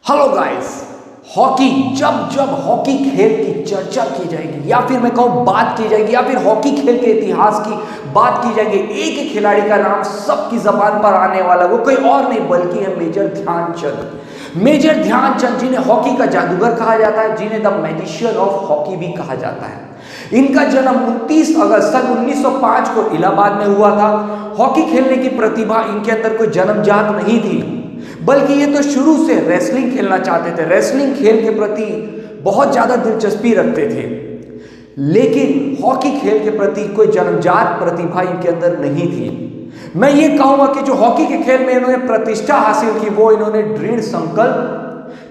Hello guys. Hockey जब जब hockey खेल की चर्चा की जाएगी या फिर मैं कहूँ बात की जाएगी या फिर हॉकी खेल के इतिहास की बात की जाएगी, एक ही खिलाड़ी का नाम सबकी जबान पर आने वाला, वो कोई और नहीं बल्कि है मेजर ध्यानचंद। मेजर ध्यानचंद जिन्हें हॉकी का जादूगर कहा जाता है, जिन्हें द मैजिशियन ऑफ हॉकी भी कहा जाता है। इनका जन्म 29 अगस्त सन 1905 को इलाहाबाद में हुआ था। हॉकी खेलने की प्रतिभा इनके अंदर कोई जन्मजात नहीं थी, बल्कि ये तो शुरू से रेसलिंग खेलना चाहते थे, रेसलिंग खेल के प्रति बहुत ज्यादा दिलचस्पी रखते थे। लेकिन हॉकी खेल के प्रति कोई जन्मजात प्रतिभा इनके अंदर नहीं थी। मैं ये कहूंगा कि जो हॉकी के खेल में इन्होंने प्रतिष्ठा हासिल की, वो इन्होंने दृढ़ संकल्प,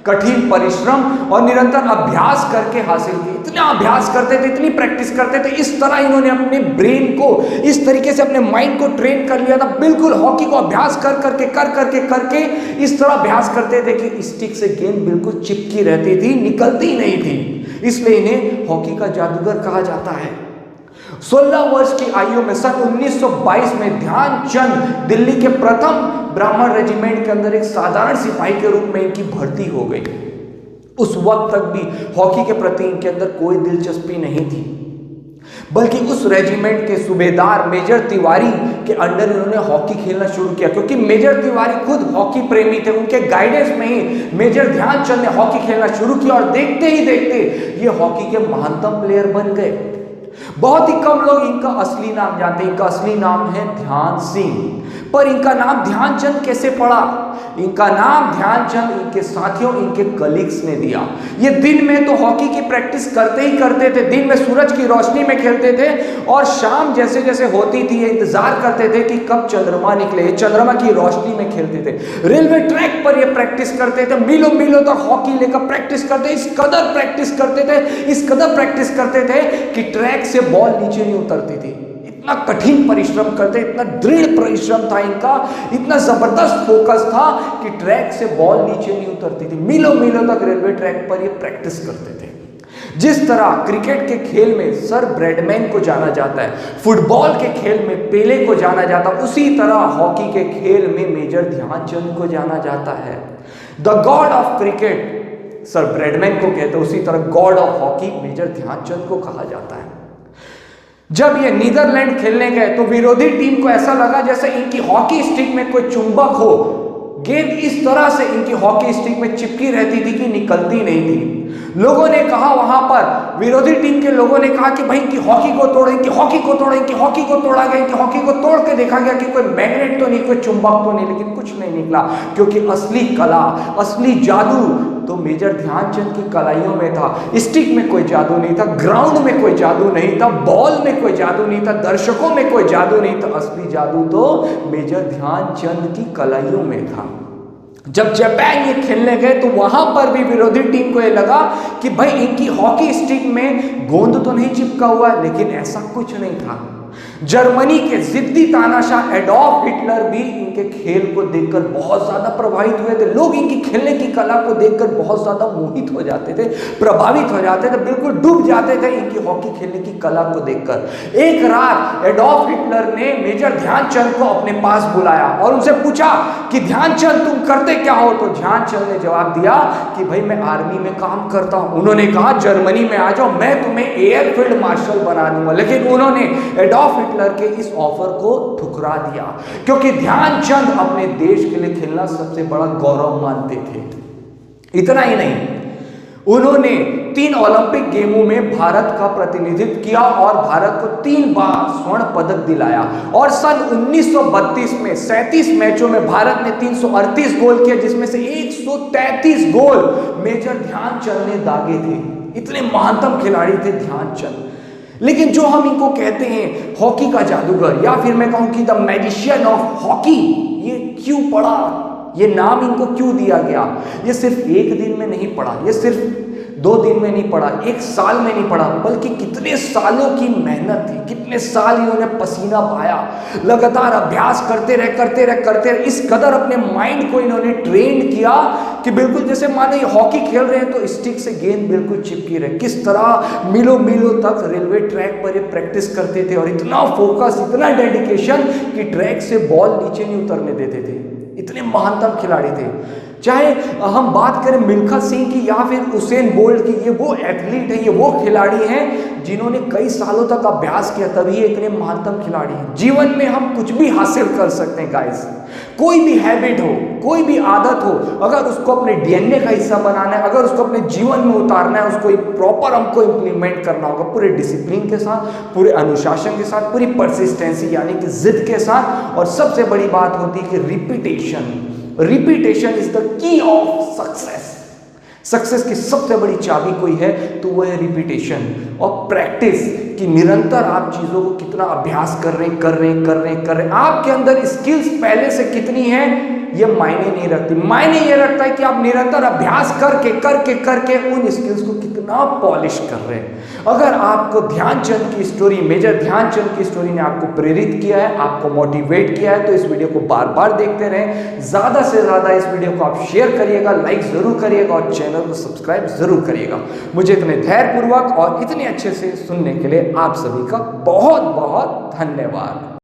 कठिन परिश्रम और निरंतर अभ्यास करके हासिल की। इतना अभ्यास करते थे, इतनी प्रैक्टिस करते थे, इस तरह इन्होंने अपने ब्रेन को इस तरीके से अपने माइंड को ट्रेन कर लिया था। बिल्कुल हॉकी को अभ्यास कर करके इस तरह अभ्यास करते थे कि स्टिक से गेंद बिल्कुल चिपकी रहती थी, निकलती नहीं थी। इसलिए इन्हें हॉकी का जादूगर कहा जाता है। 16 वर्ष की आयु में सन 1922 में ध्यानचंद दिल्ली के प्रथम ब्राह्मण रेजिमेंट के अंदर एक साधारण सिपाही के रूप में इनकी भर्ती हो गई। उस वक्त तक भी हॉकी के प्रति इनके अंदर कोई दिलचस्पी नहीं थी, बल्कि उस रेजिमेंट के सूबेदार मेजर तिवारी के अंडर इन्होंने हॉकी खेलना शुरू किया, क्योंकि मेजर तिवारी खुद हॉकी प्रेमी थे। उनके गाइडेंस में ही मेजर ध्यानचंद ने हॉकी खेलना शुरू किया और देखते ही देखते ये हॉकी के महानतम प्लेयर बन गए। बहुत ही कम लोग इनका असली नाम जानते हैं। इनका असली नाम है ध्यान सिंह। पर इनका नाम ध्यानचंद कैसे पड़ा? इनका नाम ध्यानचंद इनके साथियों, इनके कलीग्स ने दिया। ये दिन में तो हॉकी की प्रैक्टिस करते ही करते थे, दिन में सूरज की रोशनी में खेलते थे और शाम जैसे जैसे होती थी ये इंतजार करते थे कि कब चंद्रमा निकले। चंद्रमा की रोशनी में खेलते थे। रेलवे ट्रैक पर ये प्रैक्टिस करते थे, मीलों मीलों तक हॉकी लेकर प्रैक्टिस करते, इस कदर प्रैक्टिस करते थे, इस कदर प्रैक्टिस करते थे कि ट्रैक से बॉल नीचे नहीं उतरती थी। इतना कठिन परिश्रम करते, इतना दृढ़ परिश्रम था इनका, इतना जबरदस्त फोकस था कि ट्रैक से बॉल नीचे नहीं उतरती थी। मीलों मीलों तक रेलवे ट्रैक पर ये प्रैक्टिस करते थे। जिस तरह क्रिकेट के खेल में सर ब्रैडमैन को जाना जाता है, फुटबॉल के खेल में पेले को जाना जाता है, उसी तरह हॉकी के खेल में मेजर ध्यानचंद को जाना जाता है। The god of cricket sir Bradman को कहते हैं, उसी तरह god of hockey major Dhyanchand को कहा जाता है। जब ये नीदरलैंड खेलने गए तो विरोधी टीम को ऐसा लगा जैसे इनकी हॉकी स्टिक में कोई चुंबक हो। गेंद इस तरह से इनकी हॉकी स्टिक में चिपकी रहती थी कि निकलती नहीं थी। लोगों ने कहा, वहां पर विरोधी टीम के लोगों ने कहा कि भाई इनकी हॉकी को तोड़ो, इनकी हॉकी को तोड़ो, इनकी हॉकी को तोड़ा गया। इनकी हॉकी को तोड़ के देखा गया कि कोई मैग्नेट तो नहीं, कोई चुंबक तो नहीं, लेकिन कुछ नहीं निकला, क्योंकि असली कला, असली जादू तो मेजर ध्यानचंद की कलाइयों में था। स्टिक में कोई जादू नहीं था, ग्राउंड में कोई जादू नहीं था, बॉल में कोई जादू नहीं था, दर्शकों में कोई जादू नहीं था। असली जादू तो मेजर ध्यानचंद की कलाइयों में था। जब जापान ये खेलने गए तो वहां पर भी विरोधी टीम को ये लगा कि भाई इनकी हॉकी स्टिक में गोंद तो नहीं चिपका हुआ, लेकिन ऐसा कुछ नहीं था। जर्मनी के जिद्दी तानाशाह एडॉल्फ हिटलर भी इनके खेल को देखकर बहुत ज्यादा प्रभावित हुए थे। लोग इनकी खेलने की कला को देखकर बहुत ज्यादा मोहित हो जाते थे, प्रभावित हो जाते थे, बिल्कुल डूब जाते थे इनकी हॉकी खेलने की कला को देखकर। एक रात एडॉल्फ हिटलर ने मेजर ध्यानचंद को अपने पास बुलाया और उनसे पूछा कि ध्यानचंद तुम करते क्या हो? तो ध्यानचंद ने जवाब दिया कि भाई मैं आर्मी में काम करता हूं। उन्होंने कहा जर्मनी में आ जाओ, मैं तुम्हें एयर फील्ड मार्शल बना दूंगा। लेकिन उन्होंने एडॉल्फ हिटलर के इस ऑफर को ठुकरा दिया, क्योंकि ध्यानचंद अपने देश के लिए खेलना सबसे बड़ा गौरव मानते थे। इतना ही नहीं, उन्होंने 3 ओलंपिक गेमों में भारत का प्रतिनिधित्व किया और भारत को 3 बार स्वर्ण पदक दिलाया। और सन 1932 में 37 मैचों में भारत ने 338 गोल किए, जिसमें से 133 गोल मेजर ध्यानचंद ने दागे थे। इतने महानतम खिलाड़ी थे ध्यानचंद। लेकिन जो हम इनको कहते हैं हॉकी का जादूगर या फिर मैं कहूं कि द मैजिशियन ऑफ हॉकी, ये क्यों पड़ा? ये नाम इनको क्यों दिया गया? ये सिर्फ एक दिन में नहीं पड़ा, ये सिर्फ 2 दिन में नहीं पड़ा, 1 साल में नहीं पड़ा, बल्कि कितने सालों की मेहनत थी, कितने साल इन्होंने पसीना बहाया, लगातार अभ्यास करते रहे, इस कदर अपने माइंड को इन्होंने ट्रेन किया कि बिल्कुल जैसे मानो ये हॉकी खेल रहे हैं तो स्टिक से गेंद बिल्कुल चिपकी रहे। किस तरह मीलों मीलों तक रेलवे ट्रैक पर ये प्रैक्टिस करते थे और इतना फोकस, इतना डेडिकेशन कि ट्रैक से बॉल नीचे नहीं उतरने देते थे। इतने महानतम खिलाड़ी थे। चाहे हम बात करें मिल्खा सिंह की या फिर उसेन बोल्ट की, ये वो एथलीट है, ये वो खिलाड़ी हैं जिन्होंने कई सालों तक अभ्यास किया, तभी ये इतने महानतम खिलाड़ी हैं। जीवन में हम कुछ भी हासिल कर सकते हैं गाइस। कोई भी हैबिट हो, कोई भी आदत हो, अगर उसको अपने डीएनए का हिस्सा बनाना है, अगर उसको अपने जीवन में उतारना है, उसको एक प्रॉपर हमको इंप्लीमेंट करना होगा पूरे डिसिप्लिन के साथ, पूरे अनुशासन के साथ, पूरी परसिस्टेंसी यानी कि जिद के साथ। और सबसे बड़ी बात होती है कि repetition. Repetition is the key of success. Success की सबसे बड़ी चाबी कोई है तो वो है रिपीटेशन और प्रैक्टिस, कि निरंतर आप चीजों को कितना अभ्यास कर रहे हैं। आपके अंदर स्किल्स पहले से कितनी है ये मायने नहीं रखती, मायने ये रखता है कि आप निरंतर अभ्यास करके उन स्किल्स को कितना पॉलिश कर रहे हैं। अगर आपको ध्यानचंद की स्टोरी, मेजर ध्यानचंद की स्टोरी ने आपको प्रेरित किया है, आपको मोटिवेट किया है, तो इस वीडियो को बार बार देखते रहें। ज्यादा से ज्यादा इस वीडियो को आप शेयर करिएगा, लाइक जरूर करिएगा और चैनल को सब्सक्राइब जरूर करिएगा। मुझे इतने धैर्यपूर्वक और इतने अच्छे से सुनने के लिए आप सभी का बहुत बहुत धन्यवाद।